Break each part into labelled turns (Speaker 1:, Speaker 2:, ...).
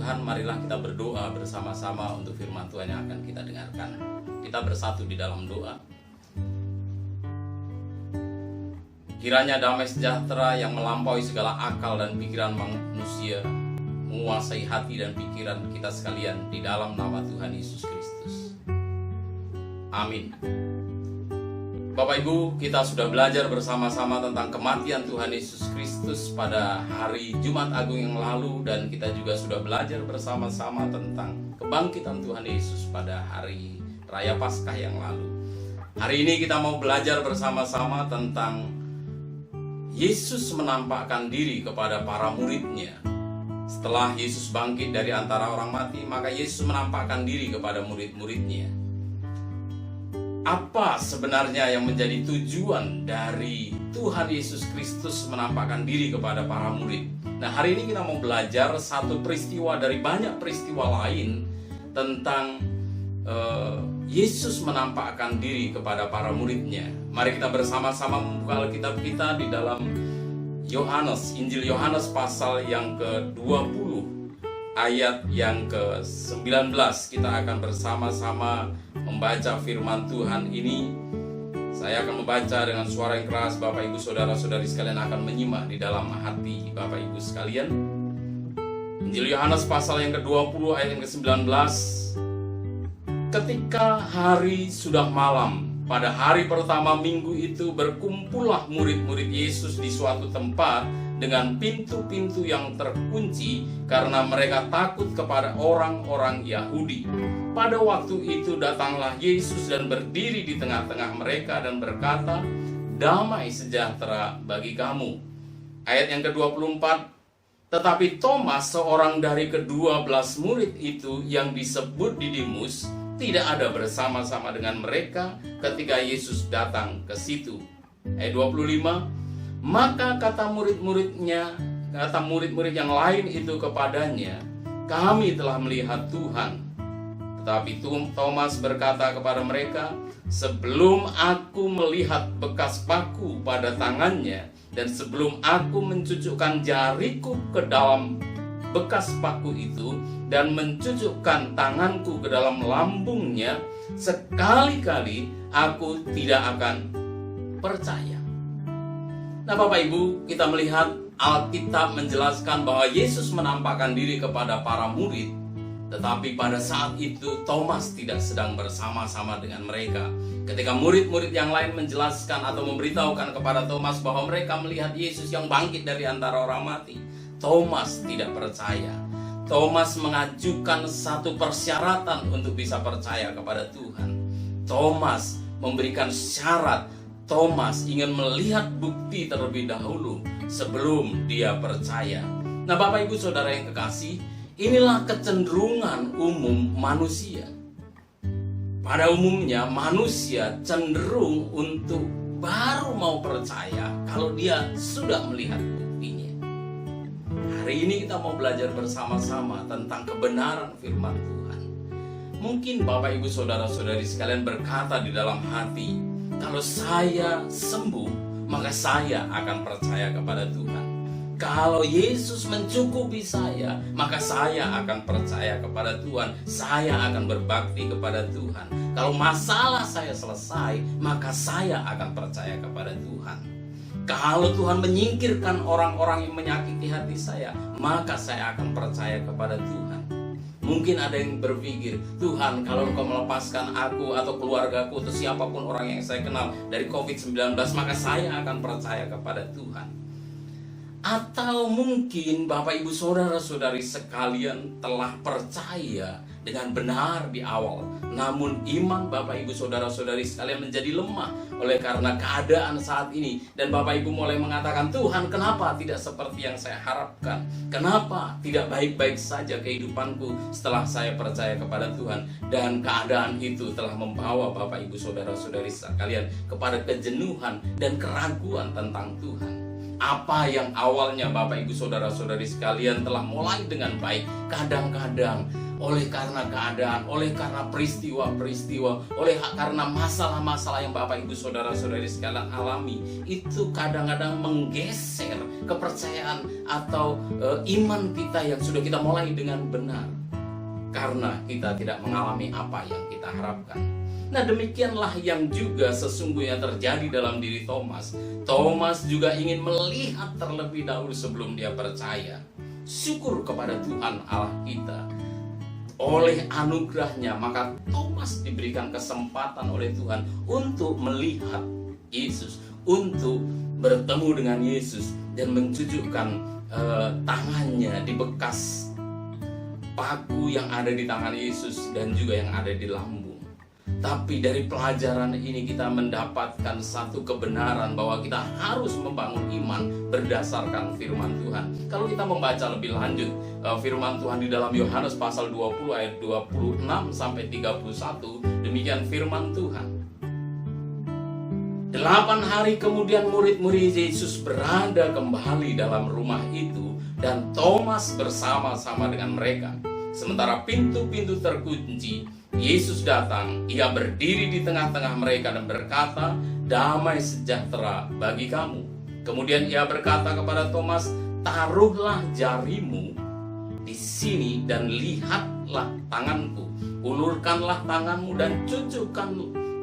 Speaker 1: Tuhan, marilah kita berdoa bersama-sama untuk firman Tuhan yang akan kita dengarkan. Kita bersatu di dalam doa. Kiranya damai sejahtera yang melampaui segala akal dan pikiran manusia menguasai hati dan pikiran kita sekalian di dalam nama Tuhan Yesus Kristus. Amin. Bapak Ibu, kita sudah belajar bersama-sama tentang kematian Tuhan Yesus Kristus pada hari Jumat Agung yang lalu, dan kita juga sudah belajar bersama-sama tentang kebangkitan Tuhan Yesus pada hari Raya Paskah yang lalu. Hari ini kita mau belajar bersama-sama tentang Yesus menampakkan diri kepada para murid-Nya. Setelah Yesus bangkit dari antara orang mati, maka Yesus menampakkan diri kepada murid-murid-Nya. Apa sebenarnya yang menjadi tujuan dari Tuhan Yesus Kristus menampakkan diri kepada para murid? Nah, hari ini kita mau belajar satu peristiwa dari banyak peristiwa lain tentang Yesus menampakkan diri kepada para murid-Nya. Mari kita bersama-sama membuka Alkitab kita di dalam Injil Yohanes pasal yang ke-20 ayat yang ke-19. Kita akan bersama-sama membaca firman Tuhan ini. Saya akan membaca dengan suara yang keras. Bapak Ibu saudara-saudari sekalian akan menyimak di dalam hati Bapak Ibu sekalian. Injil Yohanes pasal yang ke-20 ayat yang ke-19. Ketika hari sudah malam, pada hari pertama minggu itu berkumpullah murid-murid Yesus di suatu tempat dengan pintu-pintu yang terkunci karena mereka takut kepada orang-orang Yahudi. Pada waktu itu datanglah Yesus dan berdiri di tengah-tengah mereka dan berkata, "Damai sejahtera bagi kamu." Ayat yang ke-24, tetapi Thomas, seorang dari ke-12 murid itu yang disebut Didimus, tidak ada bersama-sama dengan mereka ketika Yesus datang ke situ. Ayat 25, maka kata murid-murid yang lain itu kepadanya, "Kami telah melihat Tuhan." Tetapi Thomas berkata kepada mereka, "Sebelum aku melihat bekas paku pada tangannya, dan sebelum aku mencucukkan jariku ke dalam bekas paku itu, dan mencucukkan tanganku ke dalam lambungnya, sekali-kali aku tidak akan percaya." Nah, Bapak Ibu, kita melihat Alkitab menjelaskan bahwa Yesus menampakkan diri kepada para murid, tetapi pada saat itu Thomas tidak sedang bersama-sama dengan mereka. Ketika murid-murid yang lain menjelaskan atau memberitahukan kepada Thomas bahwa mereka melihat Yesus yang bangkit dari antara orang mati, Thomas tidak percaya. Thomas mengajukan satu persyaratan untuk bisa percaya kepada Tuhan. Thomas memberikan syarat. Thomas ingin melihat bukti terlebih dahulu sebelum dia percaya. Nah, Bapak Ibu Saudara yang kekasih, inilah kecenderungan umum manusia. Pada umumnya manusia cenderung untuk baru mau percaya kalau dia sudah melihat buktinya. Hari ini kita mau belajar bersama-sama tentang kebenaran firman Tuhan. Mungkin Bapak Ibu saudara-saudari sekalian berkata di dalam hati, kalau saya sembuh, maka saya akan percaya kepada Tuhan. Kalau Yesus mencukupi saya, maka saya akan percaya kepada Tuhan. Saya akan berbakti kepada Tuhan. Kalau masalah saya selesai, maka saya akan percaya kepada Tuhan. Kalau Tuhan menyingkirkan orang-orang yang menyakiti hati saya, maka saya akan percaya kepada Tuhan. Mungkin ada yang berpikir, Tuhan, kalau Engkau melepaskan aku atau keluargaku atau siapapun orang yang saya kenal dari COVID-19, maka saya akan percaya kepada Tuhan. Atau mungkin Bapak Ibu saudara-saudari sekalian telah percaya dengan benar di awal, namun iman Bapak Ibu saudara-saudari sekalian menjadi lemah oleh karena keadaan saat ini, dan Bapak Ibu mulai mengatakan, Tuhan, kenapa tidak seperti yang saya harapkan? Kenapa tidak baik-baik saja kehidupanku setelah saya percaya kepada Tuhan? Dan keadaan itu telah membawa Bapak Ibu saudara-saudari sekalian kepada kejenuhan dan keraguan tentang Tuhan. Apa yang awalnya Bapak Ibu saudara-saudari sekalian telah mulai dengan baik, kadang-kadang oleh karena keadaan, oleh karena peristiwa-peristiwa, oleh karena masalah-masalah yang Bapak Ibu Saudara-saudari sekalian alami, itu kadang-kadang menggeser kepercayaan atau iman kita yang sudah kita mulai dengan benar, karena kita tidak mengalami apa yang kita harapkan. Nah, demikianlah yang juga sesungguhnya terjadi dalam diri Thomas. Thomas juga ingin melihat terlebih dahulu sebelum dia percaya. Syukur kepada Tuhan Allah kita. Oleh anugerahnya, maka Thomas diberikan kesempatan oleh Tuhan untuk melihat Yesus, untuk bertemu dengan Yesus dan mencucukkan tangannya di bekas paku yang ada di tangan Yesus dan juga yang ada di lambung. Tapi dari pelajaran ini kita mendapatkan satu kebenaran bahwa kita harus membangun iman berdasarkan firman Tuhan. Kalau kita membaca lebih lanjut firman Tuhan di dalam Yohanes pasal 20 ayat 26 sampai 31, demikian firman Tuhan. 8 hari kemudian murid-murid Yesus berada kembali dalam rumah itu dan Thomas bersama-sama dengan mereka. Sementara pintu-pintu terkunci, Yesus datang, ia berdiri di tengah-tengah mereka dan berkata, "Damai sejahtera bagi kamu." Kemudian ia berkata kepada Thomas, "Taruhlah jarimu di sini dan lihatlah tanganku. Ulurkanlah tanganmu dan cucukkan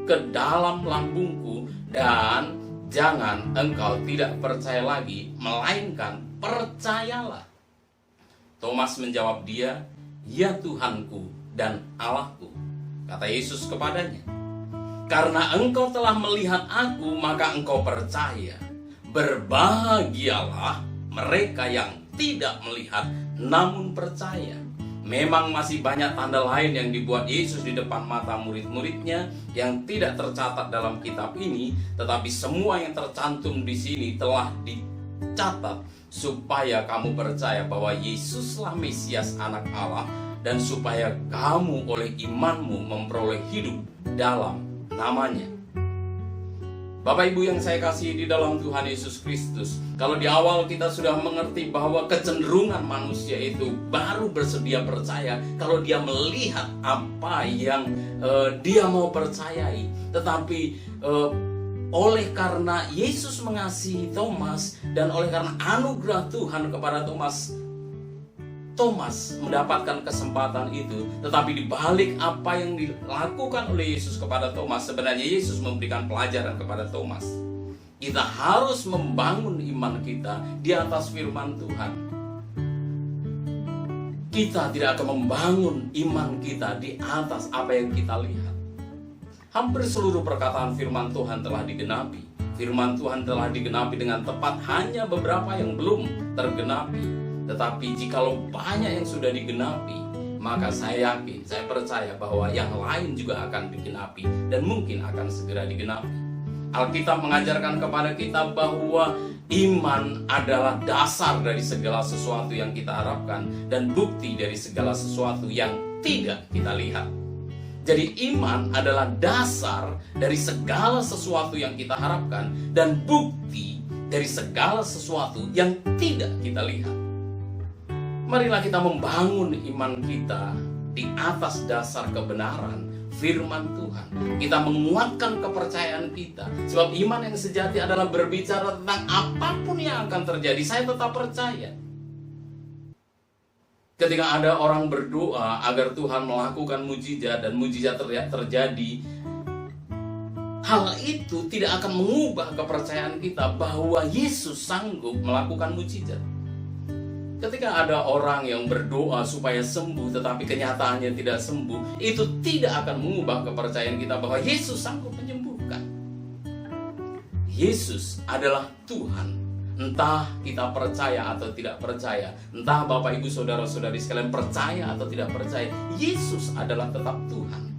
Speaker 1: ke dalam lambungku, dan jangan engkau tidak percaya lagi, melainkan percayalah." Thomas menjawab dia, "Ya Tuhanku dan Allahku." Kata Yesus kepadanya, "Karena engkau telah melihat aku, maka engkau percaya. Berbahagialah mereka yang tidak melihat namun percaya." Memang masih banyak tanda lain yang dibuat Yesus di depan mata murid-muridnya yang tidak tercatat dalam kitab ini, tetapi semua yang tercantum di sini telah dicatat supaya kamu percaya bahwa Yesuslah Mesias Anak Allah, dan supaya kamu oleh imanmu memperoleh hidup dalam namanya. Bapak Ibu yang saya kasihi di dalam Tuhan Yesus Kristus, kalau di awal kita sudah mengerti bahwa kecenderungan manusia itu baru bersedia percaya kalau dia melihat apa yang dia mau percayai. Tetapi oleh karena Yesus mengasihi Thomas dan oleh karena anugerah Tuhan kepada Thomas mendapatkan kesempatan itu. Tetapi di balik apa yang dilakukan oleh Yesus kepada Thomas, sebenarnya Yesus memberikan pelajaran kepada Thomas. Kita harus membangun iman kita di atas firman Tuhan. Kita tidak akan membangun iman kita di atas apa yang kita lihat. Hampir seluruh perkataan firman Tuhan telah digenapi. Firman Tuhan telah digenapi dengan tepat, hanya beberapa yang belum tergenapi. Tetapi jikalau banyak yang sudah digenapi, maka saya yakin, saya percaya bahwa yang lain juga akan digenapi dan mungkin akan segera digenapi. Alkitab mengajarkan kepada kita bahwa iman adalah dasar dari segala sesuatu yang kita harapkan dan bukti dari segala sesuatu yang tidak kita lihat. Jadi iman adalah dasar dari segala sesuatu yang kita harapkan dan bukti dari segala sesuatu yang tidak kita lihat. Marilah kita membangun iman kita di atas dasar kebenaran firman Tuhan. Kita menguatkan kepercayaan kita. Sebab iman yang sejati adalah berbicara tentang apapun yang akan terjadi, saya tetap percaya. Ketika ada orang berdoa agar Tuhan melakukan mujizat dan mujizat terjadi, hal itu tidak akan mengubah kepercayaan kita bahwa Yesus sanggup melakukan mujizat. Ketika ada orang yang berdoa supaya sembuh tetapi kenyataannya tidak sembuh, itu tidak akan mengubah kepercayaan kita bahwa Yesus sanggup menyembuhkan. Yesus adalah Tuhan. Entah kita percaya atau tidak percaya, entah Bapak Ibu Saudara-saudari sekalian percaya atau tidak percaya, Yesus adalah tetap Tuhan.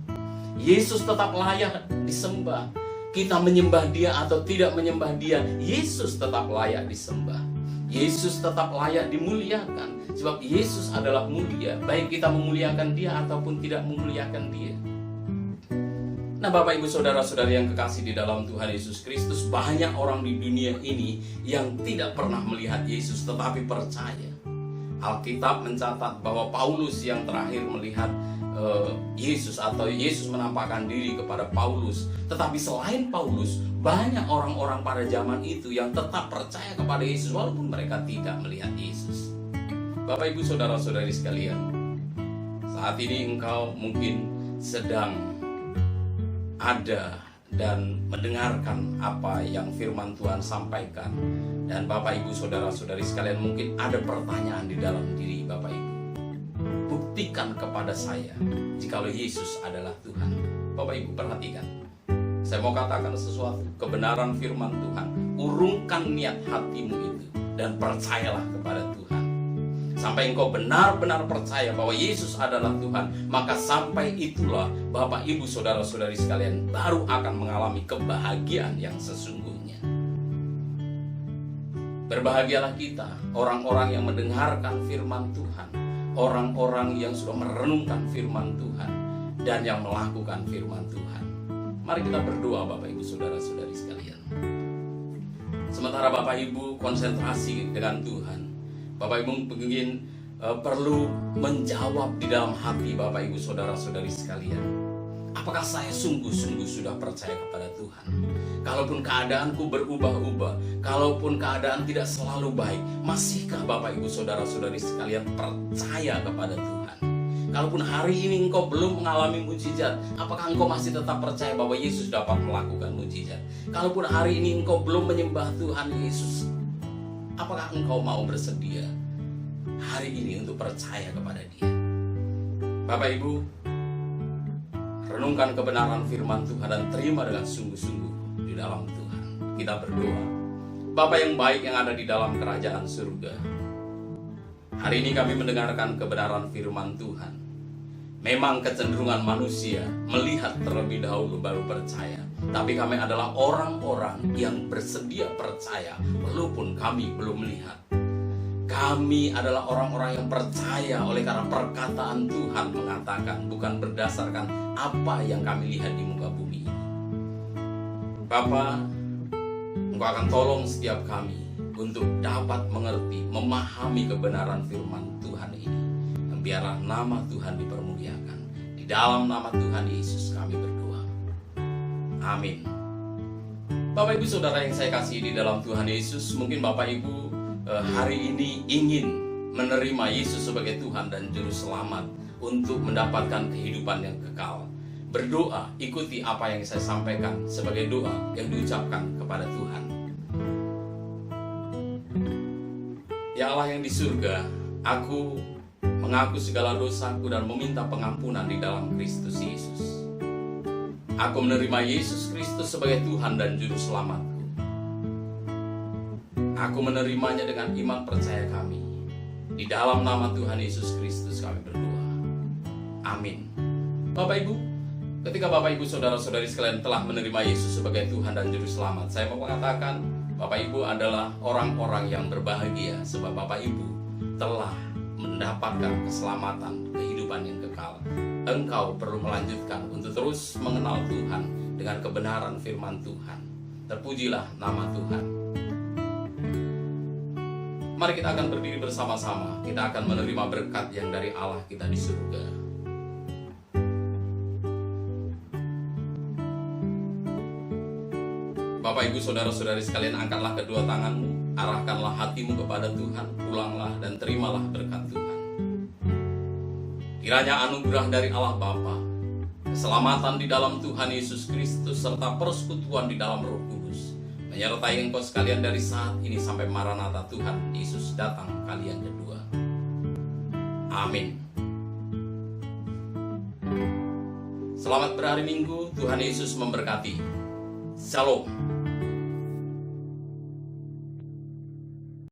Speaker 1: Yesus tetap layak disembah. Kita menyembah Dia atau tidak menyembah Dia, Yesus tetap layak disembah. Yesus tetap layak dimuliakan, sebab Yesus adalah mulia, baik kita memuliakan Dia ataupun tidak memuliakan Dia. Nah, Bapak Ibu Saudara-saudari yang kekasih di dalam Tuhan Yesus Kristus, banyak orang di dunia ini yang tidak pernah melihat Yesus tetapi percaya. Alkitab mencatat bahwa Paulus yang terakhir melihat Yesus, atau Yesus menampakkan diri kepada Paulus. Tetapi selain Paulus, banyak orang-orang pada zaman itu yang tetap percaya kepada Yesus walaupun mereka tidak melihat Yesus. Bapak Ibu saudara-saudari sekalian, saat ini engkau mungkin sedang ada dan mendengarkan apa yang firman Tuhan sampaikan. Dan Bapak Ibu saudara-saudari sekalian, mungkin ada pertanyaan di dalam diri Bapak Ibu. Buktikan kepada saya jikalau Yesus adalah Tuhan. Bapak Ibu perhatikan, saya mau katakan sesuatu, kebenaran firman Tuhan. Urungkan niat hatimu itu dan percayalah kepada Tuhan. Sampai engkau benar-benar percaya bahwa Yesus adalah Tuhan, maka sampai itulah Bapak Ibu saudara-saudari sekalian baru akan mengalami kebahagiaan yang sesungguhnya. Berbahagialah kita, orang-orang yang mendengarkan firman Tuhan, orang-orang yang sudah merenungkan firman Tuhan dan yang melakukan firman Tuhan. Mari kita berdoa Bapak Ibu saudara-saudari sekalian. Sementara Bapak Ibu konsentrasi dengan Tuhan, Bapak Ibu mungkin perlu menjawab di dalam hati Bapak Ibu saudara-saudari sekalian. Apakah saya sungguh-sungguh sudah percaya kepada Tuhan? Kalaupun keadaanku berubah-ubah, kalaupun keadaan tidak selalu baik, masihkah Bapak Ibu saudara-saudari sekalian percaya kepada Tuhan? Kalaupun hari ini engkau belum mengalami mujizat, apakah engkau masih tetap percaya bahwa Yesus dapat melakukan mujizat? Kalaupun hari ini engkau belum menyembah Tuhan Yesus, apakah engkau mau bersedia hari ini untuk percaya kepada Dia? Bapak Ibu, renungkan kebenaran firman Tuhan dan terima dengan sungguh-sungguh di dalam Tuhan. Kita berdoa. Bapa yang baik yang ada di dalam kerajaan surga, hari ini kami mendengarkan kebenaran firman Tuhan. Memang kecenderungan manusia melihat terlebih dahulu baru percaya. Tapi kami adalah orang-orang yang bersedia percaya walaupun kami belum melihat. Kami adalah orang-orang yang percaya oleh karena perkataan Tuhan mengatakan, bukan berdasarkan apa yang kami lihat di muka bumi ini. Bapa, Engkau akan tolong setiap kami untuk dapat mengerti, memahami kebenaran firman Tuhan ini. Dan biarlah nama Tuhan dipermuliakan. Di dalam nama Tuhan Yesus kami berdoa. Amin. Bapak Ibu Saudara yang saya kasihi di dalam Tuhan Yesus, mungkin Bapak Ibu hari ini ingin menerima Yesus sebagai Tuhan dan Juru Selamat untuk mendapatkan kehidupan yang kekal. Berdoa, ikuti apa yang saya sampaikan sebagai doa yang diucapkan kepada Tuhan. Ya Allah yang di surga, aku mengaku segala dosaku dan meminta pengampunan di dalam Kristus Yesus. Aku menerima Yesus Kristus sebagai Tuhan dan Juru Selamatku. Aku menerimanya dengan iman percaya kami. Di dalam nama Tuhan Yesus Kristus kami berdoa. Amin. Bapak Ibu, ketika Bapak Ibu saudara-saudari sekalian telah menerima Yesus sebagai Tuhan dan Juru Selamat, saya mau mengatakan Bapak Ibu adalah orang-orang yang berbahagia, sebab Bapak Ibu telah mendapatkan keselamatan, kehidupan yang kekal. Engkau perlu melanjutkan untuk terus mengenal Tuhan dengan kebenaran firman Tuhan. Terpujilah nama Tuhan. Mari kita akan berdiri bersama-sama. Kita akan menerima berkat yang dari Allah kita di surga. Bapak Ibu saudara-saudari sekalian, angkatlah kedua tanganmu, arahkanlah hatimu kepada Tuhan, pulanglah dan terimalah berkat Tuhan. Kiranya anugerah dari Allah Bapa, keselamatan di dalam Tuhan Yesus Kristus, serta persekutuan di dalam Roh Kudus menyertai engkau sekalian dari saat ini sampai Maranatha Tuhan Yesus datang kali yang kedua. Amin. Selamat berhari Minggu, Tuhan Yesus memberkati. Shalom.